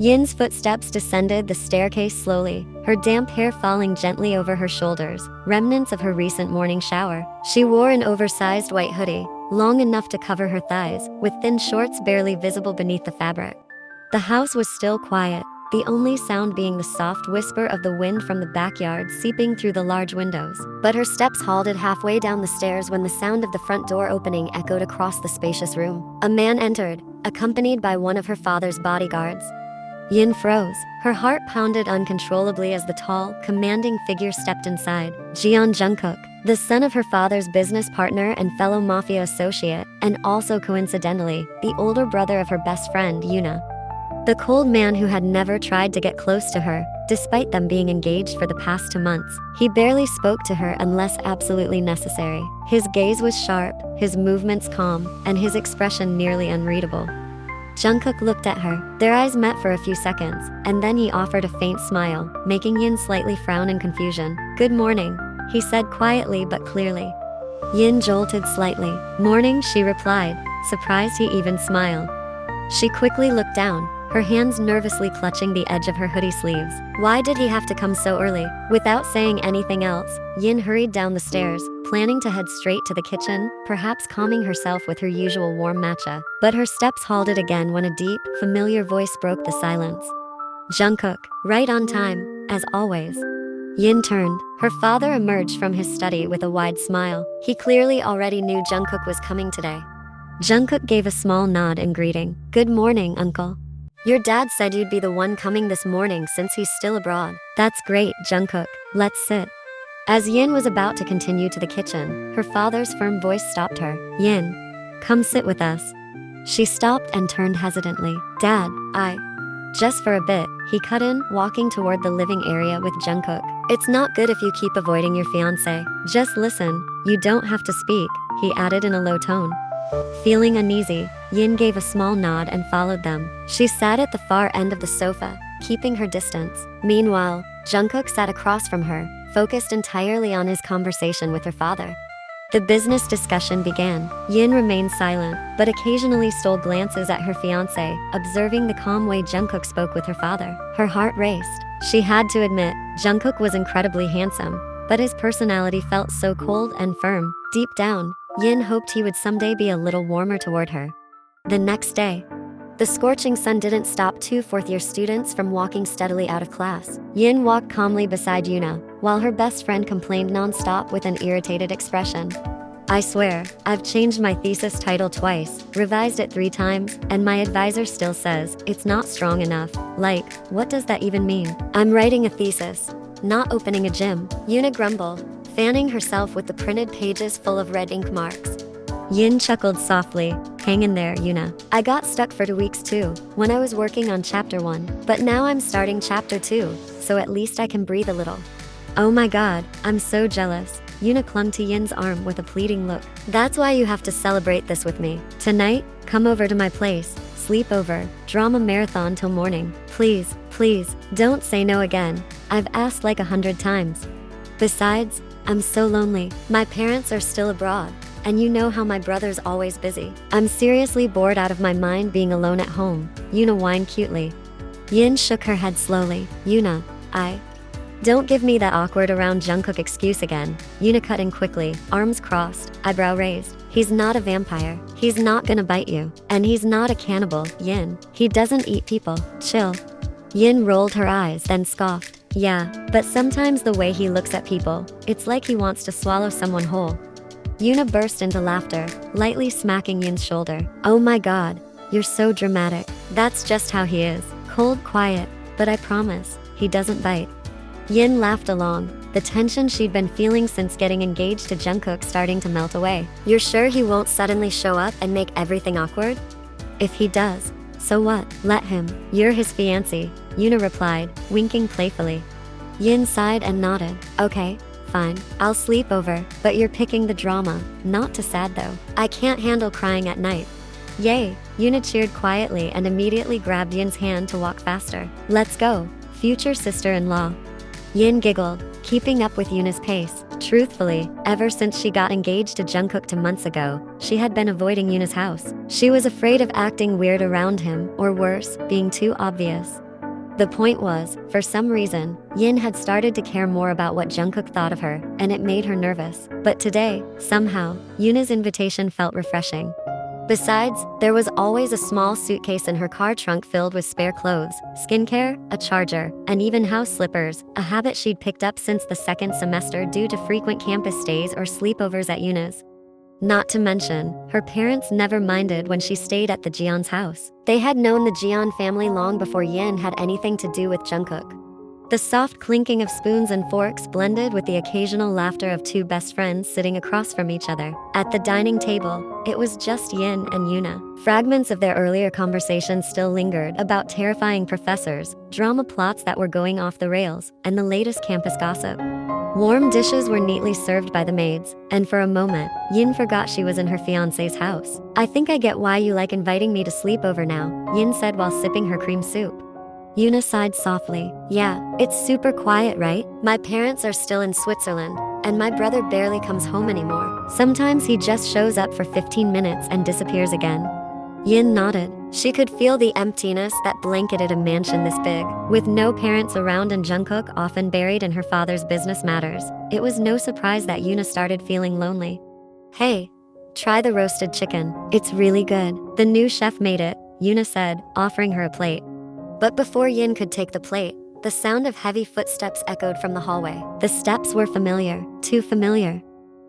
Yin's footsteps descended the staircase slowly, her damp hair falling gently over her shoulders, remnants of her recent morning shower. She wore an oversized white hoodie, long enough to cover her thighs, with thin shorts barely visible beneath the fabric. The house was still quiet, the only sound being the soft whisper of the wind from the backyard seeping through the large windows. But her steps halted halfway down the stairs when the sound of the front door opening echoed across the spacious room. A man entered, accompanied by one of her father's bodyguards. Yin froze. Her heart pounded uncontrollably as the tall, commanding figure stepped inside. Jungkook, the son of her father's business partner and fellow mafia associate, and also coincidentally, the older brother of her best friend, Eunha. The cold man who had never tried to get close to her, despite them being engaged for the past 2 months. He barely spoke to her unless absolutely necessary. His gaze was sharp, his movements calm, and his expression nearly unreadable. Jungkook looked at her. Their eyes met for a few seconds, and then he offered a faint smile, making Yin slightly frown in confusion. "Good morning," he said quietly but clearly. Yin jolted slightly. "Morning," she replied, surprised he even smiled. She quickly looked down, her hands nervously clutching the edge of her hoodie sleeves. Why did he have to come so early? Without saying anything else, Yin hurried down the stairs, planning to head straight to the kitchen, perhaps calming herself with her usual warm matcha. But her steps halted again when a deep, familiar voice broke the silence. "Jungkook, right on time, as always." Yin turned. Her father emerged from his study with a wide smile. He clearly already knew Jungkook was coming today. Jungkook gave a small nod in greeting. "Good morning, uncle. Your dad said you'd be the one coming this morning since he's still abroad." "That's great, Jungkook. Let's sit." As Yin was about to continue to the kitchen, her father's firm voice stopped her. "Yin, come sit with us." She stopped and turned hesitantly. "Dad, just for a bit," he cut in, walking toward the living area with Jungkook. "It's not good if you keep avoiding your fiance. Just listen, you don't have to speak," he added in a low tone. Feeling uneasy, Yin gave a small nod and followed them. She sat at the far end of the sofa, keeping her distance. Meanwhile, Jungkook sat across from her, focused entirely on his conversation with her father. The business discussion began. Yin remained silent, but occasionally stole glances at her fiance, observing the calm way Jungkook spoke with her father. Her heart raced. She had to admit, Jungkook was incredibly handsome, but his personality felt so cold and firm. Deep down, Yin hoped he would someday be a little warmer toward her. The next day, the scorching sun didn't stop 2 fourth-year students from walking steadily out of class. Yin walked calmly beside Eunha, while her best friend complained non-stop with an irritated expression. "I swear, I've changed my thesis title twice, revised it 3 times, and my advisor still says it's not strong enough. Like, what does that even mean? I'm writing a thesis, not opening a gym." Eunha grumbled, fanning herself with the printed pages full of red ink marks. Yin chuckled softly. "Hang in there, Eunha. I got stuck for 2 weeks too, when I was working on chapter 1. But now I'm starting chapter 2, so at least I can breathe a little." "Oh my god, I'm so jealous." Eunha clung to Yin's arm with a pleading look. "That's why you have to celebrate this with me. Tonight, come over to my place. Sleepover, drama marathon till morning. Please, please, don't say no again. I've asked like 100 times. Besides, I'm so lonely. My parents are still abroad, and you know how my brother's always busy. I'm seriously bored out of my mind being alone at home." Eunha whined cutely. Yin shook her head slowly. "Eunha, don't give me that awkward around Jungkook excuse again." Eunha cut in quickly, arms crossed, eyebrow raised. "He's not a vampire. He's not gonna bite you. And he's not a cannibal, Yin. He doesn't eat people. Chill." Yin rolled her eyes, then scoffed. "Yeah, but sometimes the way he looks at people, it's like he wants to swallow someone whole." Eunha burst into laughter, lightly smacking Yin's shoulder. "Oh my god, you're so dramatic. That's just how he is. Cold, quiet, but I promise, he doesn't bite." Yin laughed along, the tension she'd been feeling since getting engaged to Jungkook starting to melt away. "You're sure he won't suddenly show up and make everything awkward?" "If he does, so what? Let him. You're his fiancé," Eunha replied, winking playfully. Yin sighed and nodded. "Okay, fine. I'll sleep over, but you're picking the drama. Not too sad though. I can't handle crying at night." "Yay," Eunha cheered quietly and immediately grabbed Yin's hand to walk faster. "Let's go, future sister-in-law." Yin giggled, keeping up with Eunha's pace. Truthfully, ever since she got engaged to Jungkook 2 months ago, she had been avoiding Eunha's house. She was afraid of acting weird around him, or worse, being too obvious. The point was, for some reason, Yin had started to care more about what Jungkook thought of her, and it made her nervous. But today, somehow, Yuna's invitation felt refreshing. Besides, there was always a small suitcase in her car trunk filled with spare clothes, skincare, a charger, and even house slippers, a habit she'd picked up since the second semester due to frequent campus stays or sleepovers at Euna's. Not to mention, her parents never minded when she stayed at the Jeon's house. They had known the Jeon family long before Yin had anything to do with Jungkook. The soft clinking of spoons and forks blended with the occasional laughter of two best friends sitting across from each other. At the dining table, it was just Yin and Eunha. Fragments of their earlier conversations still lingered about terrifying professors, drama plots that were going off the rails, and the latest campus gossip. Warm dishes were neatly served by the maids, and for a moment, Yin forgot she was in her fiance's house. "I think I get why you like inviting me to sleepover now," Yin said while sipping her cream soup. Eunha sighed softly. "Yeah, it's super quiet, right? My parents are still in Switzerland, and my brother barely comes home anymore. Sometimes he just shows up for 15 minutes and disappears again." Yin nodded. She could feel the emptiness that blanketed a mansion this big. With no parents around and Jungkook often buried in her father's business matters, it was no surprise that Eunha started feeling lonely. "Hey, try the roasted chicken. It's really good. The new chef made it," Eunha said, offering her a plate. But before Yin could take the plate, the sound of heavy footsteps echoed from the hallway. The steps were familiar, too familiar.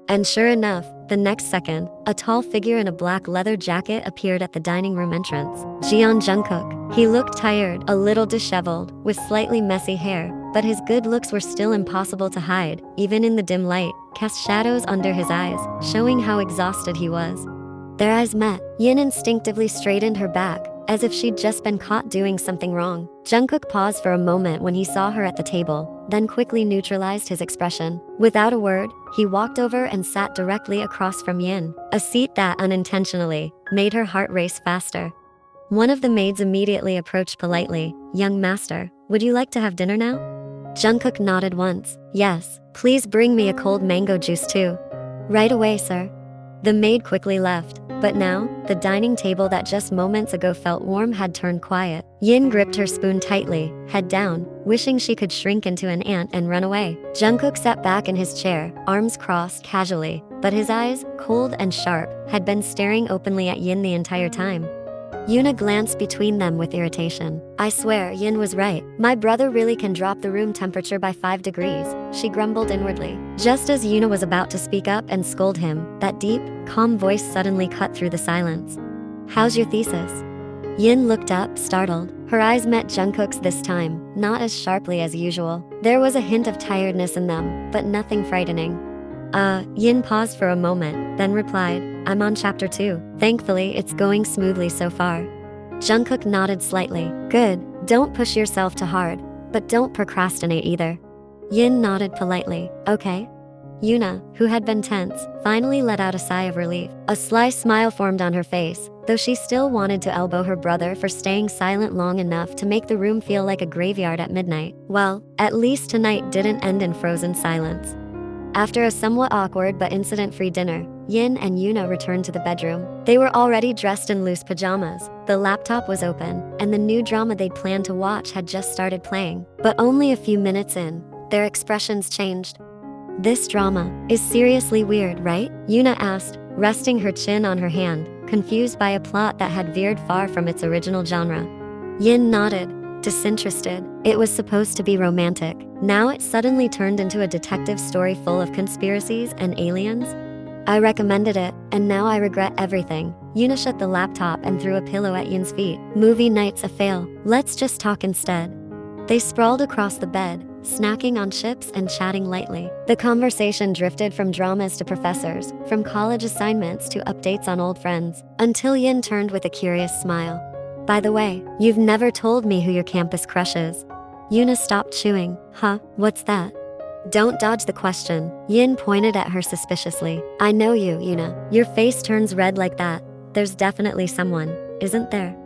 And sure enough, the next second, a tall figure in a black leather jacket appeared at the dining room entrance. Jeon Jungkook. He looked tired, a little disheveled, with slightly messy hair, but his good looks were still impossible to hide, even in the dim light, cast shadows under his eyes, showing how exhausted he was. Their eyes met. Yin instinctively straightened her back, as if she'd just been caught doing something wrong. Jungkook paused for a moment when he saw her at the table, then quickly neutralized his expression. Without a word, he walked over and sat directly across from Yin, a seat that unintentionally made her heart race faster. One of the maids immediately approached politely. "Young master, would you like to have dinner now?" Jungkook nodded once. "Yes, please bring me a cold mango juice too." "Right away, sir." The maid quickly left, but now, the dining table that just moments ago felt warm had turned quiet. Yin gripped her spoon tightly, head down, wishing she could shrink into an ant and run away. Jungkook sat back in his chair, arms crossed casually, but his eyes, cold and sharp, had been staring openly at Yin the entire time. Eunha glanced between them with irritation. "I swear, Yin was right. My brother really can drop the room temperature by 5 degrees, she grumbled inwardly. Just as Eunha was about to speak up and scold him, that deep, calm voice suddenly cut through the silence. "How's your thesis?" Yin looked up, startled. Her eyes met Jungkook's this time, not as sharply as usual. There was a hint of tiredness in them, but nothing frightening. Yin paused for a moment, then replied, "I'm on chapter 2. Thankfully, it's going smoothly so far." Jungkook nodded slightly. "Good, don't push yourself too hard, but don't procrastinate either." Yin nodded politely. "Okay." Eunha, who had been tense, finally let out a sigh of relief. A sly smile formed on her face, though she still wanted to elbow her brother for staying silent long enough to make the room feel like a graveyard at midnight. Well, at least tonight didn't end in frozen silence. After a somewhat awkward but incident-free dinner, Yin and Eunha returned to the bedroom. They were already dressed in loose pajamas, the laptop was open, and the new drama they'd planned to watch had just started playing. But only a few minutes in, their expressions changed. "This drama is seriously weird, right?" Eunha asked, resting her chin on her hand, confused by a plot that had veered far from its original genre. Yin nodded, disinterested. It was supposed to be romantic. Now it suddenly turned into a detective story full of conspiracies and aliens. "I recommended it, and now I regret everything." Eunha shut the laptop and threw a pillow at Yin's feet. "Movie night's a fail. Let's just talk instead." They sprawled across the bed, snacking on chips and chatting lightly. The conversation drifted from dramas to professors, from college assignments to updates on old friends, until Yin turned with a curious smile. "By the way, you've never told me who your campus crush is." Eunha stopped chewing. "Huh, what's that?" "Don't dodge the question." Yin pointed at her suspiciously. "I know you, Eunha. Your face turns red like that. There's definitely someone, isn't there?"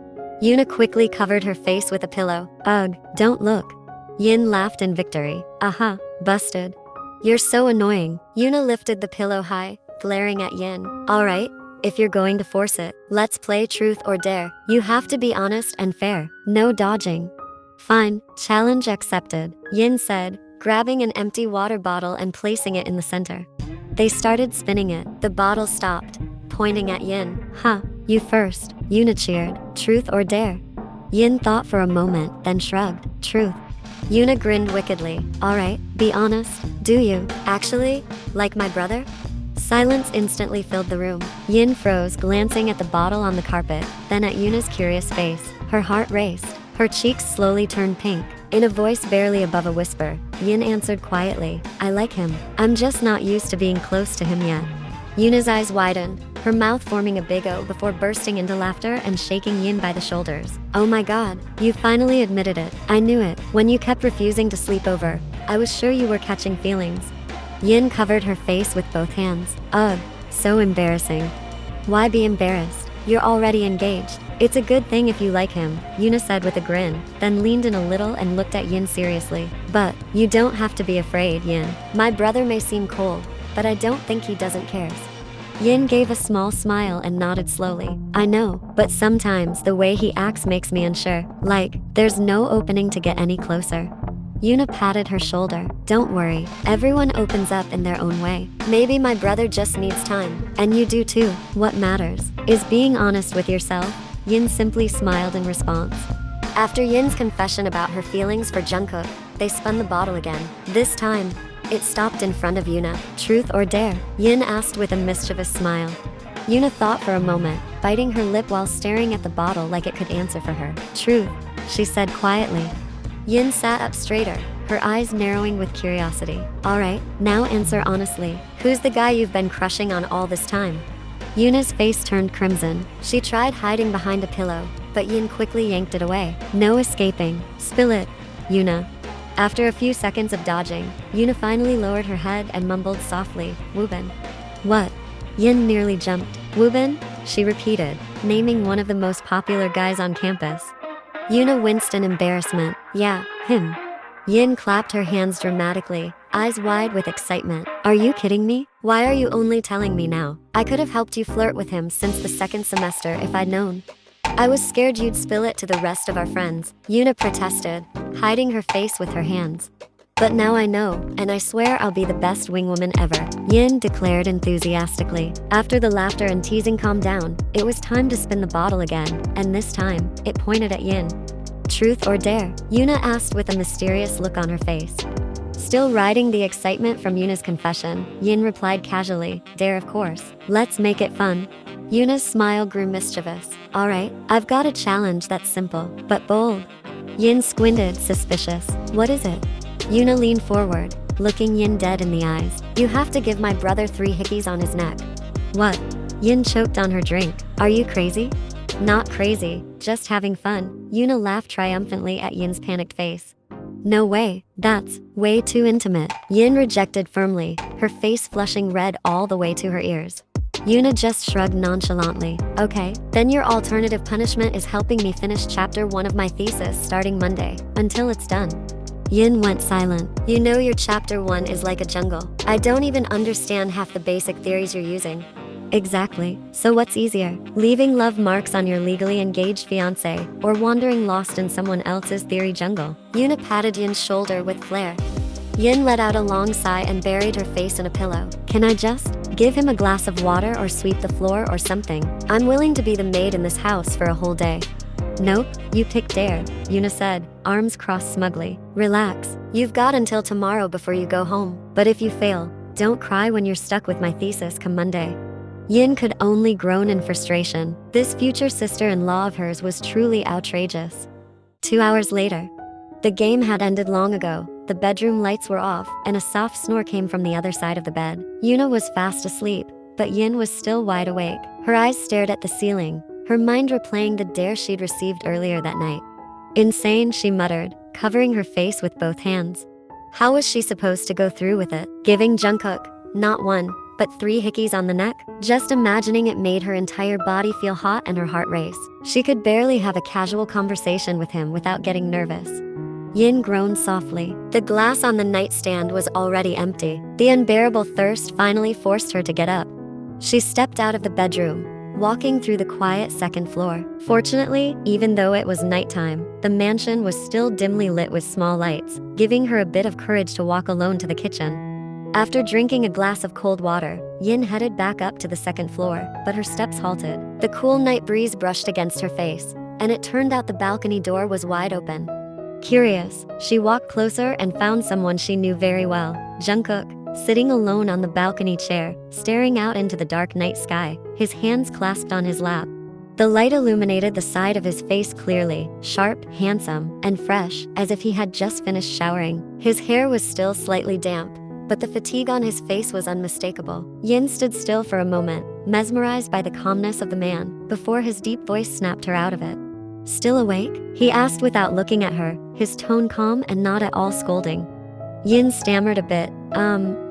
Eunha quickly covered her face with a pillow. "Ugh, don't look." Yin laughed in victory. "Aha, busted. You're so annoying." Eunha lifted the pillow high, glaring at Yin. "All right, if you're going to force it, let's play truth or dare. You have to be honest and fair. No dodging." Fine, challenge accepted, Yin said, grabbing an empty water bottle and placing it in the center. They started spinning it. The bottle stopped, pointing at Yin. Huh, you first, Eunha cheered. Truth or dare? Yin thought for a moment, then shrugged. Truth. Eunha grinned wickedly. Alright, be honest, do you, actually, like my brother? Silence instantly filled the room. Yin froze, glancing at the bottle on the carpet, then at Eunha's curious face. Her heart raced. Her cheeks slowly turned pink. In a voice barely above a whisper, Yin answered quietly, I like him. I'm just not used to being close to him yet. Eunha's eyes widened, her mouth forming a big O before bursting into laughter and shaking Yin by the shoulders. Oh my god, you finally admitted it. I knew it. When you kept refusing to sleep over, I was sure you were catching feelings. Yin covered her face with both hands. Ugh, so embarrassing. Why be embarrassed? You're already engaged. It's a good thing if you like him, Eunha said with a grin, then leaned in a little and looked at Yin seriously. But, you don't have to be afraid, Yin. My brother may seem cold, but I don't think he doesn't cares. Yin gave a small smile and nodded slowly. I know, but sometimes the way he acts makes me unsure. Like, there's no opening to get any closer. Eunha patted her shoulder. Don't worry, everyone opens up in their own way. Maybe my brother just needs time, and you do too. What matters is being honest with yourself. Yin simply smiled in response. After Yin's confession about her feelings for Jungkook, they spun the bottle again. This time, it stopped in front of Eunha. Truth or dare? Yin asked with a mischievous smile. Eunha thought for a moment, biting her lip while staring at the bottle like it could answer for her. Truth, she said quietly. Yin sat up straighter, her eyes narrowing with curiosity. Alright, now answer honestly. Who's the guy you've been crushing on all this time? Eunha's face turned crimson. She tried hiding behind a pillow, but Yin quickly yanked it away. No escaping. Spill it, Eunha. After a few seconds of dodging, Eunha finally lowered her head and mumbled softly, Woobin. What? Yin nearly jumped. Woobin? She repeated, naming one of the most popular guys on campus. Eunha winced in embarrassment. Yeah, him. Yin clapped her hands dramatically, eyes wide with excitement. Are you kidding me? Why are you only telling me now? I could have helped you flirt with him since the second semester if I'd known. I was scared you'd spill it to the rest of our friends, Eunha protested, hiding her face with her hands. But now I know, and I swear I'll be the best wingwoman ever, Yin declared enthusiastically. After the laughter and teasing calmed down, it was time to spin the bottle again, and this time, it pointed at Yin. Truth or dare? Eunha asked with a mysterious look on her face. Still riding the excitement from Eunha's confession, Yin replied casually, dare of course. Let's make it fun. Eunha's smile grew mischievous. Alright, I've got a challenge that's simple, but bold. Yin squinted, suspicious. What is it? Eunha leaned forward, looking Yin dead in the eyes. You have to give my brother 3 hickeys on his neck. What? Yin choked on her drink. Are you crazy? Not crazy, just having fun. Eunha laughed triumphantly at Yin's panicked face. No way, that's way too intimate. Yin rejected firmly, her face flushing red all the way to her ears. Eunha just shrugged nonchalantly. Okay, then your alternative punishment is helping me finish chapter 1 of my thesis starting Monday, until it's done. Yin went silent. You know your chapter 1 is like a jungle. I don't even understand half the basic theories you're using. Exactly. So what's easier? Leaving love marks on your legally engaged fiance, or wandering lost in someone else's theory jungle? Eunha patted Yin's shoulder with flair. Yin let out a long sigh and buried her face in a pillow. Can I just give him a glass of water or sweep the floor or something? I'm willing to be the maid in this house for a whole day. Nope, you picked dare, Eunha said, arms crossed smugly. Relax, you've got until tomorrow before you go home. But if you fail, don't cry when you're stuck with my thesis come Monday. Yin could only groan in frustration. This future sister-in-law of hers was truly outrageous. 2 hours later. The game had ended long ago, the bedroom lights were off, and a soft snore came from the other side of the bed. Eunha was fast asleep, but Yin was still wide awake. Her eyes stared at the ceiling, her mind replaying the dare she'd received earlier that night. Insane, she muttered, covering her face with both hands. How was she supposed to go through with it? Giving Jungkook, not 1, but 3 hickeys on the neck? Just imagining it made her entire body feel hot and her heart race. She could barely have a casual conversation with him without getting nervous. Yin groaned softly. The glass on the nightstand was already empty. The unbearable thirst finally forced her to get up. She stepped out of the bedroom, walking through the quiet second floor. Fortunately, even though it was nighttime, the mansion was still dimly lit with small lights, giving her a bit of courage to walk alone to the kitchen. After drinking a glass of cold water, Yin headed back up to the second floor, but her steps halted. The cool night breeze brushed against her face, and it turned out the balcony door was wide open. Curious, she walked closer and found someone she knew very well, Jungkook, sitting alone on the balcony chair, staring out into the dark night sky, his hands clasped on his lap. The light illuminated the side of his face clearly, sharp, handsome, and fresh, as if he had just finished showering. His hair was still slightly damp, but the fatigue on his face was unmistakable. Yin stood still for a moment, mesmerized by the calmness of the man, before his deep voice snapped her out of it. "Still awake?" he asked without looking at her, his tone calm and not at all scolding. Yin stammered a bit.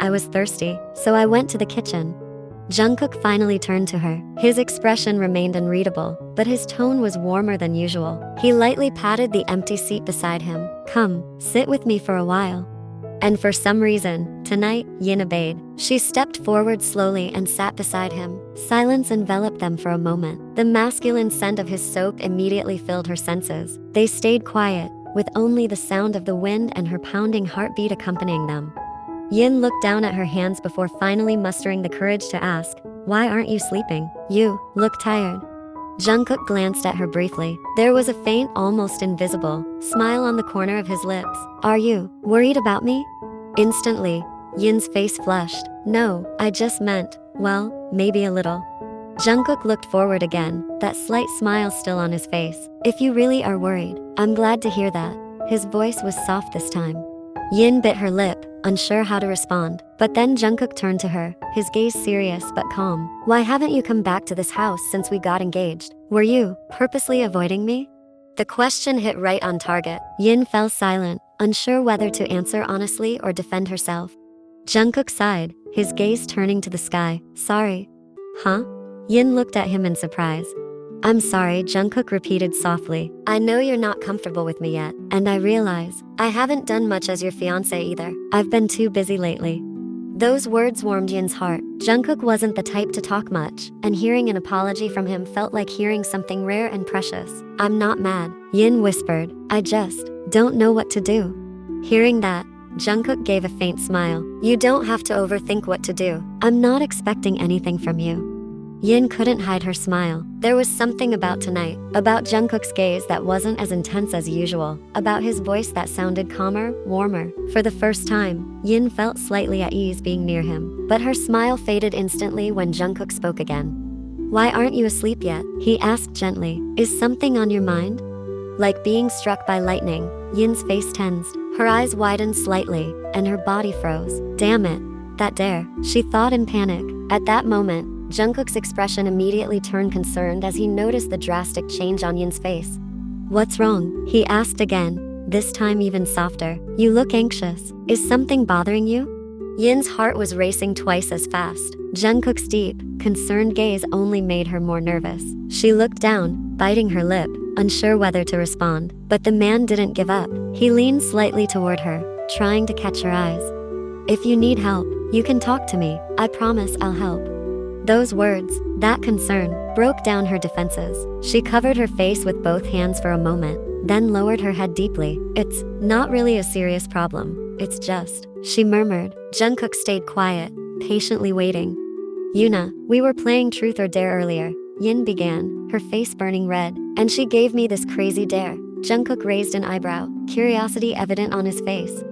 I was thirsty, so I went to the kitchen." Jungkook finally turned to her. His expression remained unreadable, but his tone was warmer than usual. He lightly patted the empty seat beside him. "Come, sit with me for a while." And for some reason, tonight, Yin obeyed. She stepped forward slowly and sat beside him. Silence enveloped them for a moment. The masculine scent of his soap immediately filled her senses. They stayed quiet, with only the sound of the wind and her pounding heartbeat accompanying them. Yin looked down at her hands before finally mustering the courage to ask, "Why aren't you sleeping? You look tired." Jungkook glanced at her briefly. There was a faint, almost invisible, smile on the corner of his lips. "Are you worried about me?" Instantly, Yin's face flushed. "No, I just meant, well, maybe a little." Jungkook looked forward again, that slight smile still on his face. "If you really are worried, I'm glad to hear that." His voice was soft this time. Yin bit her lip, unsure how to respond. But then Jungkook turned to her, his gaze serious but calm. "Why haven't you come back to this house since we got engaged? Were you purposely avoiding me?" The question hit right on target. Yin fell silent, unsure whether to answer honestly or defend herself. Jungkook sighed, his gaze turning to the sky. "Sorry." "Huh?" Yin looked at him in surprise. "I'm sorry," Jungkook repeated softly. "I know you're not comfortable with me yet, and I realize I haven't done much as your fiance either. I've been too busy lately." Those words warmed Yin's heart. Jungkook wasn't the type to talk much, and hearing an apology from him felt like hearing something rare and precious. "I'm not mad," Yin whispered. "I just don't know what to do." Hearing that, Jungkook gave a faint smile. "You don't have to overthink what to do. I'm not expecting anything from you." Yin couldn't hide her smile. There was something about tonight, about Jungkook's gaze that wasn't as intense as usual, about his voice that sounded calmer, warmer. For the first time, Yin felt slightly at ease being near him, but her smile faded instantly when Jungkook spoke again. "Why aren't you asleep yet?" he asked gently. "Is something on your mind?" Like being struck by lightning, Yin's face tensed, her eyes widened slightly, and her body froze. "Damn it, that dare," she thought in panic. At that moment, Jungkook's expression immediately turned concerned as he noticed the drastic change on Yin's face. "What's wrong?" he asked again, this time even softer. "You look anxious. Is something bothering you?" Yin's heart was racing twice as fast. Jungkook's deep, concerned gaze only made her more nervous. She looked down, biting her lip, unsure whether to respond. But the man didn't give up. He leaned slightly toward her, trying to catch her eyes. "If you need help, you can talk to me. I promise I'll help." Those words, that concern, broke down her defenses. She covered her face with both hands for a moment, then lowered her head deeply. "It's not really a serious problem. It's just," she murmured. Jungkook stayed quiet, patiently waiting. "Eunha, we were playing Truth or Dare earlier," Yin began, her face burning red. "And she gave me this crazy dare." Jungkook raised an eyebrow, curiosity evident on his face.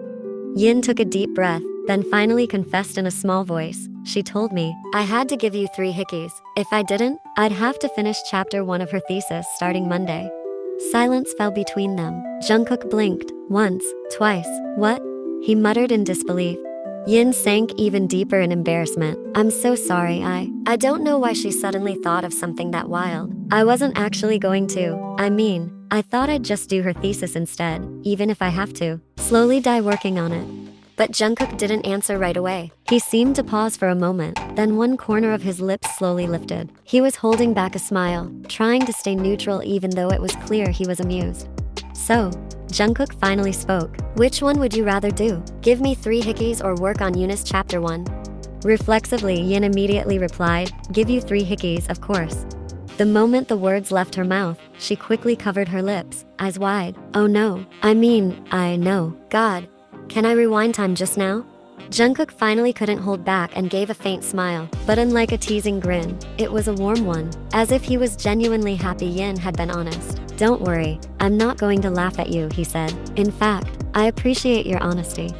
Yin took a deep breath, then finally confessed in a small voice. "She told me I had to give you 3 hickeys. If I didn't, I'd have to finish chapter 1 of her thesis starting Monday." Silence fell between them. Jungkook blinked, once, twice. "What?" he muttered in disbelief. Yin sank even deeper in embarrassment. "I'm so sorry, I don't know why she suddenly thought of something that wild. I wasn't actually going to. I thought I'd just do her thesis instead, even if I have to slowly die working on it." But Jungkook didn't answer right away. He seemed to pause for a moment, then one corner of his lips slowly lifted. He was holding back a smile, trying to stay neutral even though it was clear he was amused. "So," Jungkook finally spoke, "which one would you rather do? Give me 3 hickeys or work on Eunice chapter 1? Reflexively, Yin immediately replied, "Give you 3 hickeys, of course." The moment the words left her mouth, she quickly covered her lips, eyes wide. Oh no, I know. God, can I rewind time just now? Jungkook finally couldn't hold back and gave a faint smile, but unlike a teasing grin, it was a warm one, as if he was genuinely happy Yin had been honest. Don't worry, I'm not going to laugh at you, he said. In fact, I appreciate your honesty.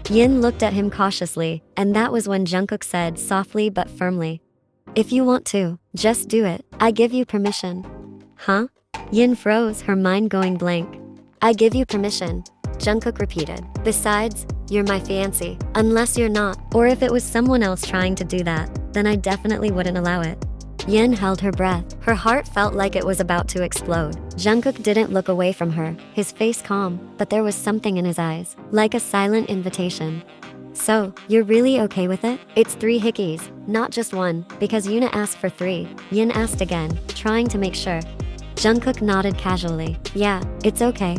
Yin looked at him cautiously, and that was when Jungkook said softly but firmly, if you want to, just do it. I give you permission. Huh? Yin froze, her mind going blank. I give you permission, Jungkook repeated. Besides, you're my fiance. Unless you're not, or if it was someone else trying to do that, then I definitely wouldn't allow it. Yin held her breath. Her heart felt like it was about to explode. Jungkook didn't look away from her, his face calm, but there was something in his eyes, like a silent invitation. So, you're really okay with it? It's 3 hickeys, not just one, because Eunha asked for 3. Yin asked again, trying to make sure. Jungkook nodded casually. Yeah, it's okay.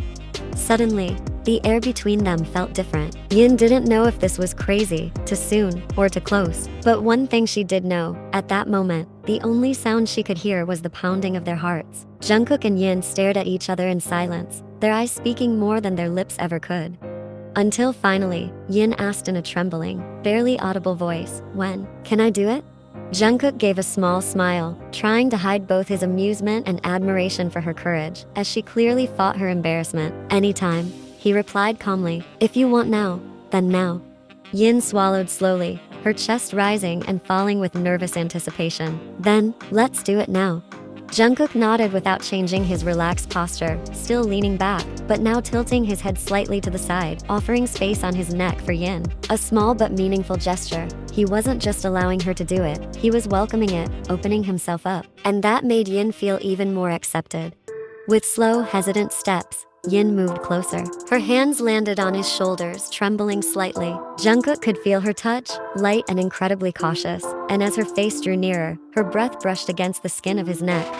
Suddenly, the air between them felt different. Yin didn't know if this was crazy, too soon, or too close. But one thing she did know, at that moment, the only sound she could hear was the pounding of their hearts. Jungkook and Yin stared at each other in silence, their eyes speaking more than their lips ever could. Until finally, Yin asked in a trembling, barely audible voice, when? Can I do it? Jungkook gave a small smile, trying to hide both his amusement and admiration for her courage, as she clearly fought her embarrassment. Anytime, he replied calmly. If you want now, then now. Yin swallowed slowly, her chest rising and falling with nervous anticipation. Then, let's do it now. Jungkook nodded without changing his relaxed posture, still leaning back, but now tilting his head slightly to the side, offering space on his neck for Yin. A small but meaningful gesture. He wasn't just allowing her to do it, he was welcoming it, opening himself up. And that made Yin feel even more accepted. With slow, hesitant steps, Yin moved closer. Her hands landed on his shoulders, trembling slightly. Jungkook could feel her touch, light and incredibly cautious, and as her face drew nearer, her breath brushed against the skin of his neck.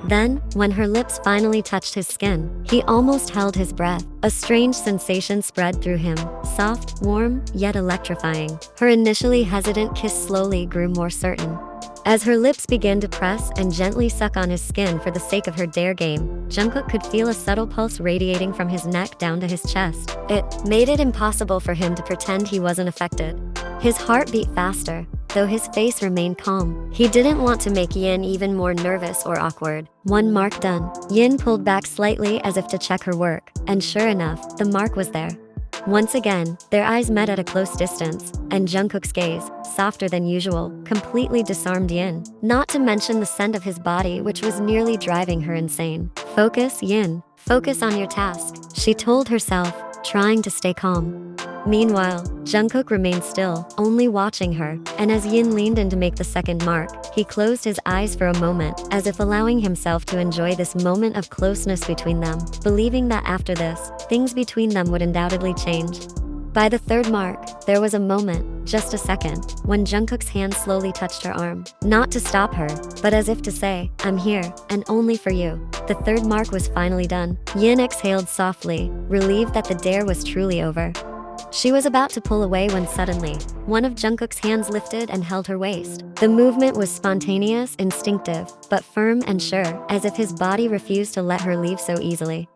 Then, when her lips finally touched his skin, he almost held his breath. A strange sensation spread through him, soft, warm, yet electrifying. Her initially hesitant kiss slowly grew more certain. As her lips began to press and gently suck on his skin for the sake of her dare game, Jungkook could feel a subtle pulse radiating from his neck down to his chest. It made it impossible for him to pretend he wasn't affected. His heart beat faster, though his face remained calm. He didn't want to make Yin even more nervous or awkward. One mark done. Yin pulled back slightly as if to check her work, and sure enough, the mark was there. Once again, their eyes met at a close distance, and Jungkook's gaze, softer than usual, completely disarmed Yin. Not to mention the scent of his body, which was nearly driving her insane. Focus, Yin. Focus on your task, she told herself, trying to stay calm. Meanwhile, Jungkook remained still, only watching her, and as Yin leaned in to make the second mark, he closed his eyes for a moment, as if allowing himself to enjoy this moment of closeness between them, believing that after this, things between them would undoubtedly change. By the third mark, there was a moment, just a second, when Jungkook's hand slowly touched her arm. Not to stop her, but as if to say, I'm here, and only for you. The third mark was finally done. Yin exhaled softly, relieved that the dare was truly over. She was about to pull away when suddenly, one of Jungkook's hands lifted and held her waist. The movement was spontaneous, instinctive, but firm and sure, as if his body refused to let her leave so easily.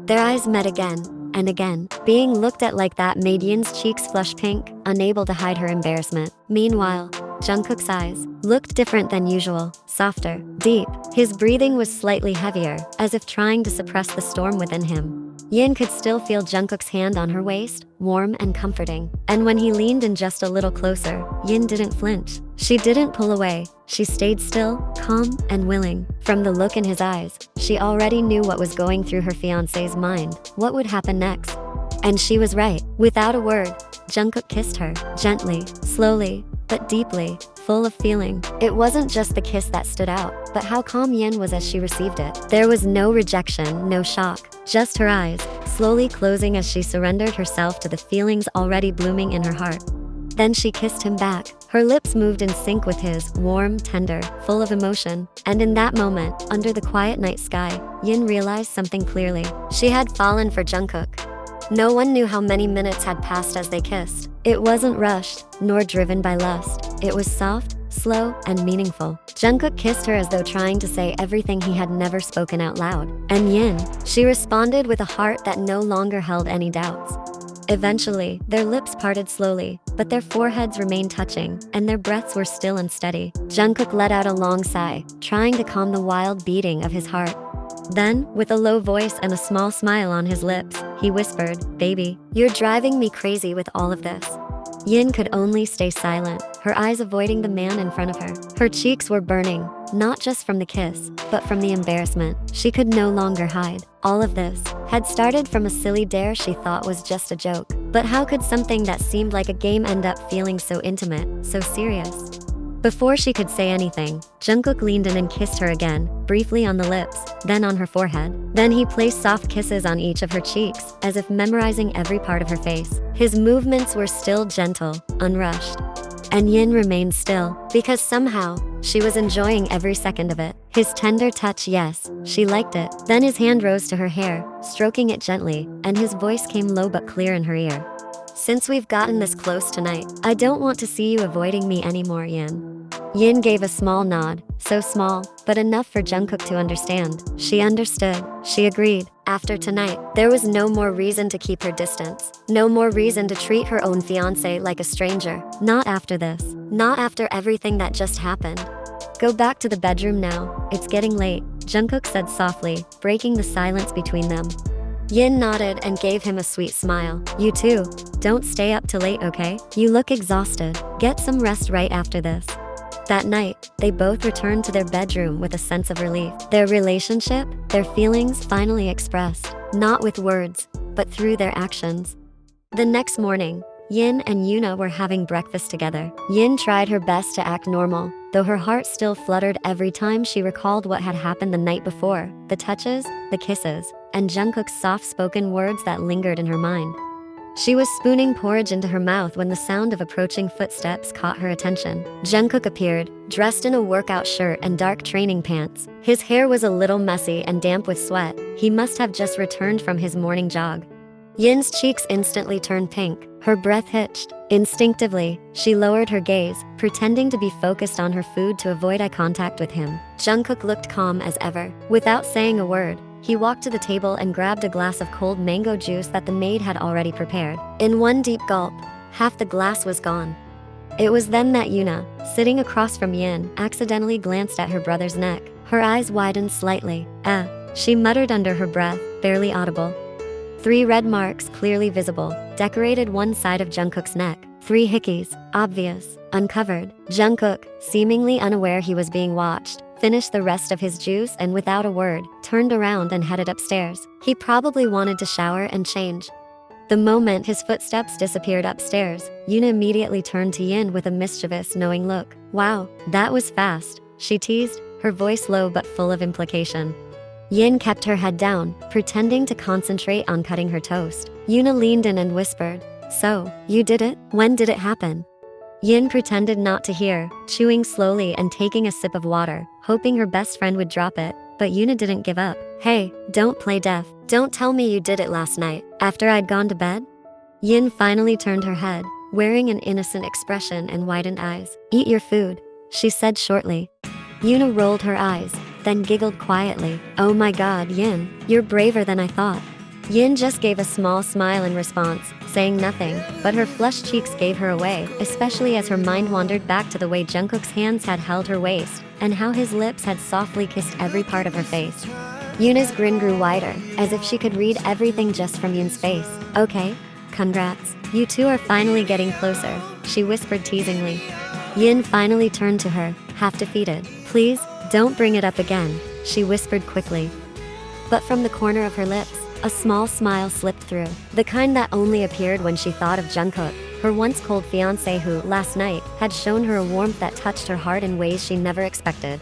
Their eyes met again, and again. Being looked at like that made Yin's cheeks flush pink, unable to hide her embarrassment. Meanwhile, Jungkook's eyes looked different than usual, softer, deep. His breathing was slightly heavier, as if trying to suppress the storm within him. Yin could still feel Jungkook's hand on her waist, warm and comforting. And when he leaned in just a little closer, Yin didn't flinch. She didn't pull away. She stayed still, calm, and willing. From the look in his eyes, she already knew what was going through her fiance's mind, what would happen next. And she was right. Without a word, Jungkook kissed her, gently, slowly, but deeply, full of feeling. It wasn't just the kiss that stood out, but how calm Yin was as she received it. There was no rejection, no shock, just her eyes, slowly closing as she surrendered herself to the feelings already blooming in her heart. Then she kissed him back. Her lips moved in sync with his, warm, tender, full of emotion. And in that moment, under the quiet night sky, Yin realized something clearly. She had fallen for Jungkook. No one knew how many minutes had passed as they kissed. It wasn't rushed, nor driven by lust. It was soft, slow, and meaningful. Jungkook kissed her as though trying to say everything he had never spoken out loud. And Yin, she responded with a heart that no longer held any doubts. Eventually, their lips parted slowly, but their foreheads remained touching, and their breaths were still unsteady. Jungkook let out a long sigh, trying to calm the wild beating of his heart. Then, with a low voice and a small smile on his lips, he whispered, "Baby, you're driving me crazy with all of this." Yin could only stay silent, her eyes avoiding the man in front of her. Her cheeks were burning, not just from the kiss, but from the embarrassment she could no longer hide. All of this had started from a silly dare she thought was just a joke. But how could something that seemed like a game end up feeling so intimate, so serious? Before she could say anything, Jungkook leaned in and kissed her again, briefly on the lips, then on her forehead. Then he placed soft kisses on each of her cheeks, as if memorizing every part of her face. His movements were still gentle, unrushed. And Yin remained still, because somehow, she was enjoying every second of it. His tender touch, yes, she liked it. Then his hand rose to her hair, stroking it gently, and his voice came low but clear in her ear. "Since we've gotten this close tonight, I don't want to see you avoiding me anymore, Yin." Yin gave a small nod, so small, but enough for Jungkook to understand. She understood. She agreed. After tonight, there was no more reason to keep her distance. No more reason to treat her own fiance like a stranger. Not after this. Not after everything that just happened. "Go back to the bedroom now. It's getting late," Jungkook said softly, breaking the silence between them. Yin nodded and gave him a sweet smile. "You too. Don't stay up too late, okay? You look exhausted. Get some rest right after this." That night, they both returned to their bedroom with a sense of relief. Their relationship, their feelings finally expressed, not with words, but through their actions. The next morning, Yin and Eunha were having breakfast together. Yin tried her best to act normal, though her heart still fluttered every time she recalled what had happened the night before, the touches, the kisses, and Jungkook's soft-spoken words that lingered in her mind. She was spooning porridge into her mouth when the sound of approaching footsteps caught her attention. Jungkook appeared, dressed in a workout shirt and dark training pants. His hair was a little messy and damp with sweat. He must have just returned from his morning jog. Yin's cheeks instantly turned pink. Her breath hitched. Instinctively, she lowered her gaze, pretending to be focused on her food to avoid eye contact with him. Jungkook looked calm as ever. Without saying a word, he walked to the table and grabbed a glass of cold mango juice that the maid had already prepared. In one deep gulp, half the glass was gone. It was then that Eunha, sitting across from Yin, accidentally glanced at her brother's neck. Her eyes widened slightly. She muttered under her breath, barely audible. 3 red marks clearly visible, decorated one side of Jungkook's neck. 3 hickeys, obvious, uncovered. Jungkook, seemingly unaware he was being watched, finished the rest of his juice and without a word, turned around and headed upstairs. He probably wanted to shower and change. The moment his footsteps disappeared upstairs, Eunha immediately turned to Yin with a mischievous, knowing look. "Wow, that was fast," she teased, her voice low but full of implication. Yin kept her head down, pretending to concentrate on cutting her toast. Eunha leaned in and whispered, "So, you did it? When did it happen?" Yin pretended not to hear, chewing slowly and taking a sip of water, hoping her best friend would drop it, but Eunha didn't give up. "Hey, don't play deaf. Don't tell me you did it last night, after I'd gone to bed?" Yin finally turned her head, wearing an innocent expression and widened eyes. "Eat your food," she said shortly. Eunha rolled her eyes, then giggled quietly. "Oh my god, Yin, you're braver than I thought." Yin just gave a small smile in response, saying nothing, but her flushed cheeks gave her away, especially as her mind wandered back to the way Jungkook's hands had held her waist, and how his lips had softly kissed every part of her face. Eunha's grin grew wider, as if she could read everything just from Yin's face. "Okay, congrats. You two are finally getting closer," she whispered teasingly. Yin finally turned to her, half defeated. "Please, don't bring it up again," she whispered quickly. But from the corner of her lips, a small smile slipped through, the kind that only appeared when she thought of Jungkook, her once cold fiance who, last night, had shown her a warmth that touched her heart in ways she never expected.